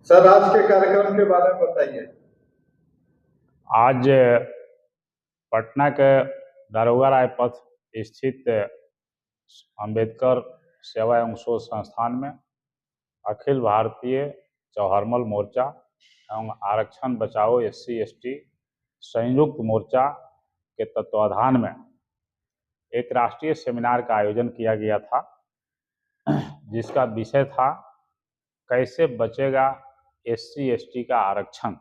Sir, आज के कार्यक्रम के बारे में बताइए। आज पटना के दारोगा राय पथ स्थित अंबेडकर सेवा एवं शोध संस्थान में अखिल भारतीय चौहरमल मोर्चा एवं आरक्षण बचाओ SC ST संयुक्त मोर्चा के तत्वाधान में एक राष्ट्रीय सेमिनार का आयोजन किया गया था, जिसका विषय था कैसे बचेगा SC ST का आरक्षण।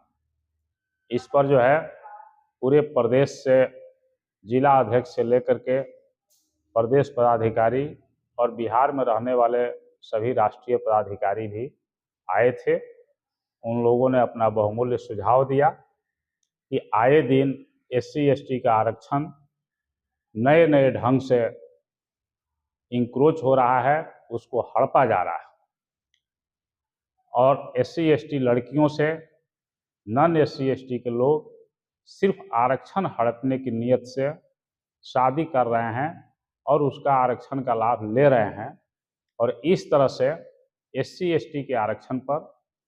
इस पर जो है पूरे प्रदेश से जिला अध्यक्ष से लेकर के प्रदेश पदाधिकारी और बिहार में रहने वाले सभी राष्ट्रीय पदाधिकारी भी आए थे। उन लोगों ने अपना बहुमूल्य सुझाव दिया कि आए दिन SC ST का आरक्षण नए नए ढंग से इंक्रोच हो रहा है, उसको हड़पा जा रहा है और SC ST लड़कियों से नॉन SC ST के लोग सिर्फ आरक्षण हड़पने की नीयत से शादी कर रहे हैं और उसका आरक्षण का लाभ ले रहे हैं और इस तरह से SC ST के आरक्षण पर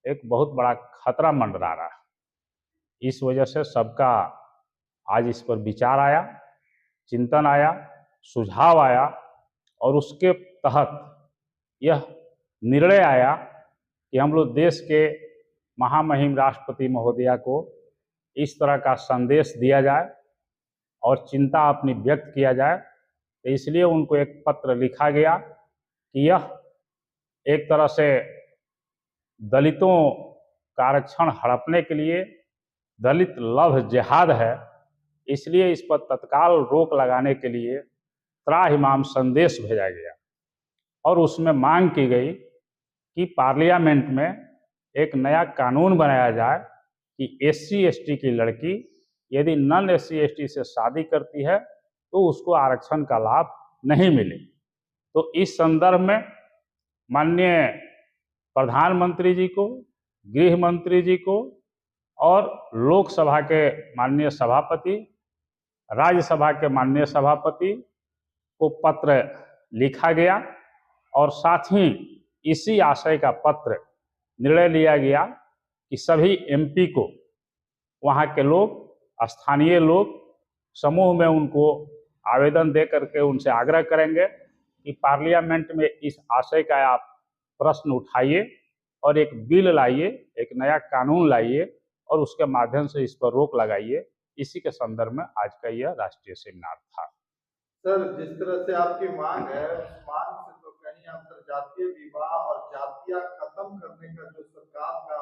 एक बहुत बड़ा खतरा मंडरा रहा है। इस वजह से सबका आज इस पर विचार आया, चिंतन आया, सुझाव आया और उसके तहत यह निर्णय आया कि हम लोग देश के महामहिम राष्ट्रपति महोदया को इस तरह का संदेश दिया जाए और चिंता अपनी व्यक्त किया जाए। तो इसलिए उनको एक पत्र लिखा गया कि यह एक तरह से दलितों का आरक्षण हड़पने के लिए दलित लव जिहाद है, इसलिए इस पर तत्काल रोक लगाने के लिए त्राहिमाम संदेश भेजा गया और उसमें मांग की गई कि पार्लियामेंट में एक नया कानून बनाया जाए कि SC ST की लड़की यदि नॉन SC ST से शादी करती है तो उसको आरक्षण का लाभ नहीं मिले। तो इस संदर्भ में माननीय प्रधानमंत्री जी को, गृह मंत्री जी को और लोकसभा के माननीय सभापति, राज्यसभा के माननीय सभापति को पत्र लिखा गया और साथ ही इसी आशय का पत्र निर्णय लिया गया कि सभी MP को, वहाँ के लोग, स्थानीय लोग समूह में उनको आवेदन दे करके उनसे आग्रह करेंगे कि पार्लियामेंट में इस आशय का आप प्रश्न उठाइए और एक बिल लाइए, एक नया कानून लाइए और उसके माध्यम से इस पर रोक लगाइए। इसी के संदर्भ में आज का यह राष्ट्रीय सेमिनार था। सर, जिस तरह से आपकी मांग है, उस मांग से तो कहीं अंतरजातीय विवाह और जातियां खत्म करने का जो सरकार का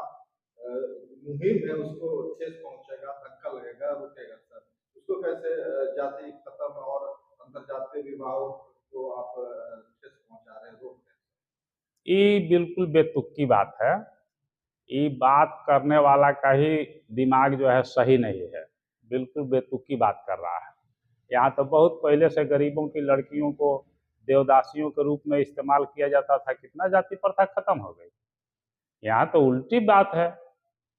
मुहिम है उसको ठेस पहुंचेगा, धक्का लगेगा, रुकेगा। सर, उसको कैसे जाति खत्म और अंतरजातीय विवाहों को आप ठेस पहुंचा रहे हैं, रोक रहे हैं? ये बिल्कुल बेतुकी बात है। ये बात करने वाला का ही दिमाग जो है सही नहीं है, बिल्कुल बेतुकी बात कर रहा है। यहाँ तो बहुत पहले से गरीबों की लड़कियों को देवदासियों के रूप में इस्तेमाल किया जाता था, कितना जाति प्रथा खत्म हो गई। यहाँ तो उल्टी बात है।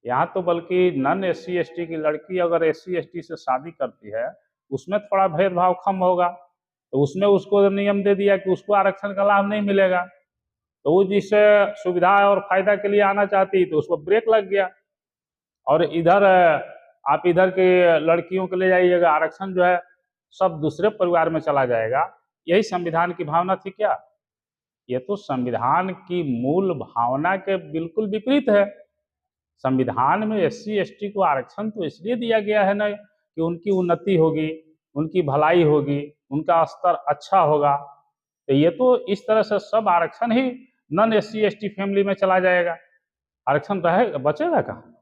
यहाँ तो बल्कि नॉन SC ST की लड़की अगर SC ST से शादी करती है उसमें थोड़ा भेदभाव कम होगा, तो उसमें उसको नियम दे दिया कि उसको आरक्षण का लाभ नहीं मिलेगा, तो वो जिस सुविधा और फायदा के लिए आना चाहती तो उसको ब्रेक लग गया। और इधर आप इधर के लड़कियों को ले जाइएगा, आरक्षण जो है सब दूसरे परिवार में चला जाएगा। यही संविधान की भावना थी क्या? ये तो संविधान की मूल भावना के बिल्कुल विपरीत है। संविधान में SC ST को आरक्षण तो इसलिए दिया गया है ना कि उनकी उन्नति होगी, उनकी भलाई होगी, उनका स्तर अच्छा होगा। तो ये तो इस तरह से सब आरक्षण ही नॉन SC ST फैमिली में चला जाएगा, आरक्षण रहेगा, बचेगा कहाँ?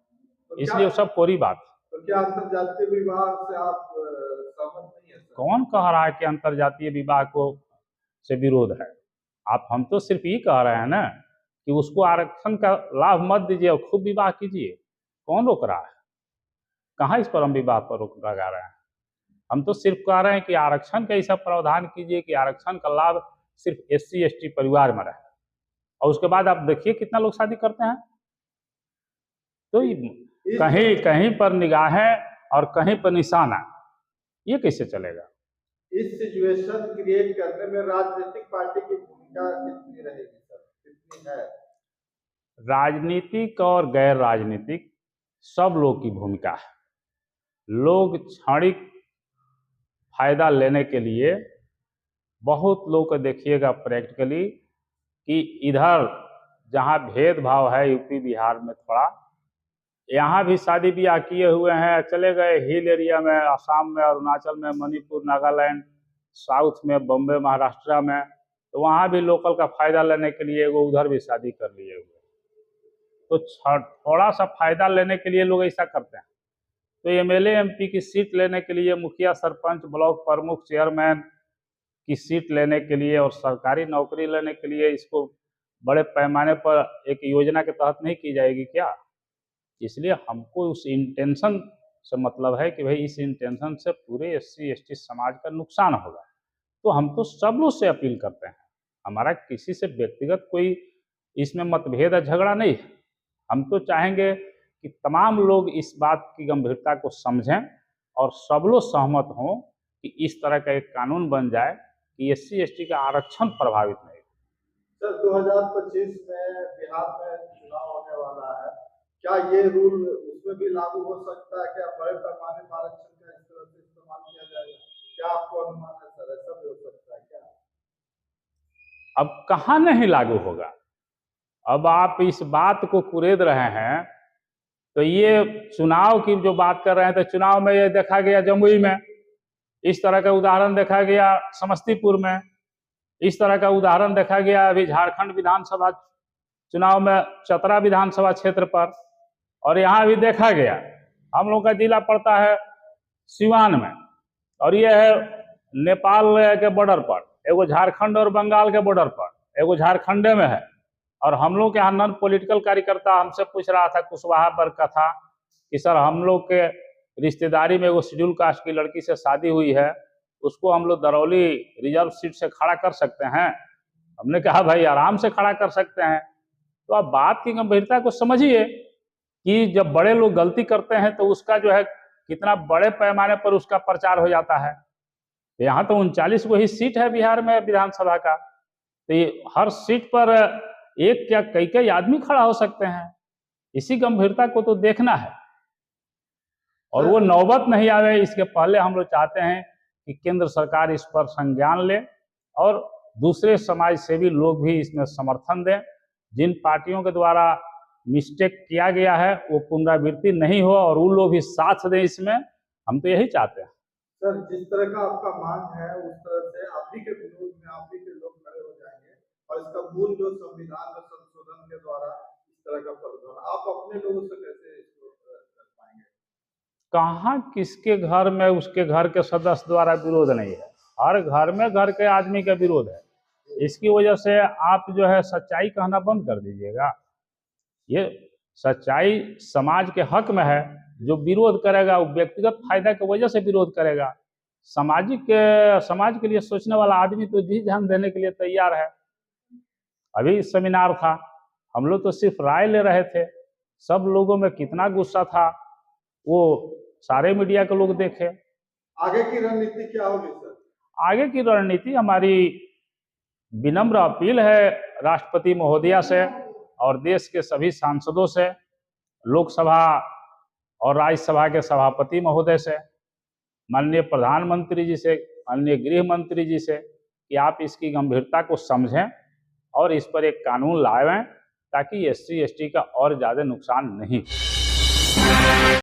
इसलिए सब कोरी बात। तो क्या अंतरजातीय विवाह से आप सहमत नहीं है सर? कौन कह रहा है कि अंतरजातीय विवाह को से विरोध है? हम तो सिर्फ ये कह रहे हैं ना कि उसको आरक्षण का लाभ मत दीजिए और खूब विवाह कीजिए। कौन रोक रहा है? कहाँ इस पर हम विवाह पर रोक लगा रहे हैं? हम तो सिर्फ कह रहे हैं कि आरक्षण का ऐसा प्रावधान कीजिए कि आरक्षण का लाभ सिर्फ SC ST परिवार में रहे और उसके बाद आप देखिए कितना लोग शादी करते हैं। तो कहीं कहीं पर निगाहें और कहीं पर निशाना, ये कैसे चलेगा? इस सिचुएशन क्रिएट करने में राजनीतिक पार्टी की भूमिका कितनी रहेगी सर, कितनी है? राजनीतिक और गैर राजनीतिक सब लोग की भूमिका है। लोग क्षणिक फायदा लेने के लिए बहुत लोग को देखिएगा प्रैक्टिकली कि इधर जहाँ भेदभाव है यूपी बिहार में थोड़ा, यहाँ भी शादी ब्याह किए हुए हैं, चले गए हिल एरिया में, असम में, अरुणाचल में, मणिपुर, नागालैंड, साउथ में, बम्बे, महाराष्ट्र में, तो वहाँ भी लोकल का फायदा लेने के लिए वो उधर भी शादी कर लिए हुए। तो थोड़ा सा फायदा लेने के लिए लोग ऐसा करते हैं। तो एमएलए एमपी की सीट लेने के लिए, मुखिया सरपंच ब्लॉक प्रमुख चेयरमैन की सीट लेने के लिए और सरकारी नौकरी लेने के लिए इसको बड़े पैमाने पर एक योजना के तहत नहीं की जाएगी क्या? इसलिए हमको उस इंटेंशन से मतलब है कि भाई इस इंटेंशन से पूरे एससी एसटी समाज का नुकसान होगा। तो हम तो सब लोग से अपील करते हैं, हमारा किसी से व्यक्तिगत कोई इसमें मतभेद या झगड़ा नहीं है। हम तो चाहेंगे कि तमाम लोग इस बात की गंभीरता को समझें और सब लोग सहमत हों कि इस तरह का एक कानून बन जाए कि एससी एसटी का आरक्षण प्रभावित नहीं। सर 2025 में बिहार में चुनाव होने वाला है, क्या ये रूल उसमें भी लागू हो सकता है? क्या बड़े पैमाने पर आरक्षण का इस तरह से इस्तेमाल किया जाएगा? क्या आपको अनुमान है सर, ऐसा भी हो सकता है क्या? अब कहाँ नहीं लागू होगा? अब आप इस बात को कुरेद रहे हैं, तो ये चुनाव की जो बात कर रहे हैं, तो चुनाव में ये देखा गया जमुई में, इस तरह का उदाहरण देखा गया समस्तीपुर में, इस तरह का उदाहरण देखा गया अभी झारखंड विधानसभा चुनाव में चतरा विधानसभा क्षेत्र पर, और यहाँ भी देखा गया। हम लोग का जिला पड़ता है सिवान में, और ये है नेपाल के बॉर्डर पर, एगो झारखंड और बंगाल के बॉर्डर पर, एगो झारखंडे में है। और हम लोग के यहाँ नॉन पॉलिटिकल कार्यकर्ता हमसे पूछ रहा था, कुशवाहा वर्ग का था, कि सर हम लोग के रिश्तेदारी में एगो शेड्यूल कास्ट की लड़की से शादी हुई है, उसको हम लोग दरौली रिजर्व सीट से खड़ा कर सकते हैं? हमने कहा भाई आराम से खड़ा कर सकते हैं। तो आप बात की गंभीरता को समझिए कि जब बड़े लोग गलती करते हैं तो उसका जो है कितना बड़े पैमाने पर उसका प्रचार हो जाता है। यहाँ तो 39 वही सीट है बिहार में विधानसभा का, तो ये हर सीट पर एक क्या कई कई आदमी खड़ा हो सकते हैं। इसी गंभीरता को तो देखना है, और वो नौबत नहीं आवे इसके पहले हम लोग चाहते हैं कि केंद्र सरकार इस पर संज्ञान ले और दूसरे समाज सेवी लोग भी इसमें समर्थन दें। जिन पार्टियों के द्वारा मिस्टेक किया गया है वो पुनरावृत्ति नहीं हो और वो लोग भी साथ दें इसमें, हम तो यही चाहते हैं। सर जिस तरह का आपका मांग है उस तरह से आप ही के विरोध में आप ही के लोग खड़े हो जाएंगे, और इसका मूल जो संविधान में संशोधन के द्वारा इस तरह का प्रावधान, आप अपने लोगों से कैसे इसको कर पाएंगे? कहाँ किसके घर में उसके घर के सदस्य द्वारा विरोध नहीं है, हर घर में घर के आदमी का विरोध है। इसकी वजह से आप जो है सच्चाई कहना बंद कर दीजिएगा। ये सच्चाई समाज के हक में है। जो विरोध करेगा वो व्यक्तिगत फायदा की वजह से विरोध करेगा। समाज के लिए सोचने वाला आदमी तो जी जान देने के लिए तैयार है। अभी सेमिनार था, हम लोग तो सिर्फ राय ले रहे थे, सब लोगों में कितना गुस्सा था वो सारे मीडिया के लोग देखे। आगे की रणनीति क्या होगी सर? आगे की रणनीति हमारी विनम्र अपील है राष्ट्रपति महोदया से और देश के सभी सांसदों से, लोकसभा और राज्यसभा के सभापति महोदय से, माननीय प्रधानमंत्री जी से, माननीय गृह मंत्री जी से, कि आप इसकी गंभीरता को समझें और इस पर एक कानून लाएं ताकि एससी एसटी का और ज़्यादा नुकसान नहीं हो।